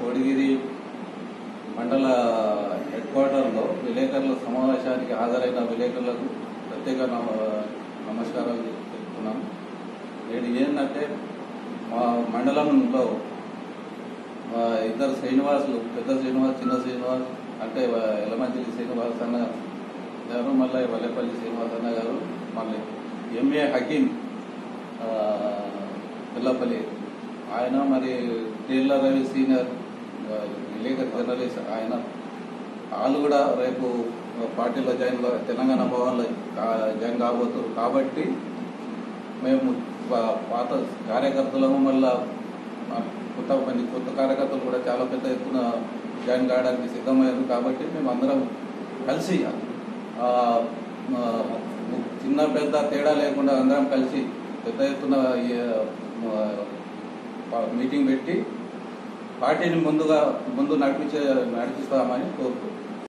కోడిగిరి మండల హెడ్ క్వార్టర్లో విలేకరుల సమావేశానికి హాజరైన విలేకరులకు ప్రత్యేక నమస్కారాలు చెప్తున్నాం. నేడు ఏంటంటే మా మండలంలో ఇద్దరు శ్రీనివాసులు, పెద్ద శ్రీనివాస్, చిన్న శ్రీనివాస్, అంటే ఎలమంచిలి శ్రీనివాస్ అన్న గారు, మళ్ళీ వల్లేపల్లి శ్రీనివాస్ అన్న గారు, మళ్ళీ ఎంఏ హకీం పిల్లపల్లి ఆయన, మరి టేళ్ల రవి సీనియర్ విలేకరు జర్నలిస్ట్ ఆయన, వాళ్ళు కూడా రేపు పార్టీలో తెలంగాణ భవన్లో జాయిన్ కాబోతున్నారు. కాబట్టి మేము పాత కార్యకర్తలము, మళ్ళా కొత్త కార్యకర్తలు కూడా చాలా పెద్ద ఎత్తున జాయిన్ కావడానికి సిద్ధమయ్యారు. కాబట్టి మేము అందరం కలిసి చిన్న పెద్ద తేడా లేకుండా అందరం కలిసి పెద్ద ఎత్తున మీటింగ్ పెట్టి పార్టీని ముందు నడిపిస్తామని కోరుకుంటున్నాం.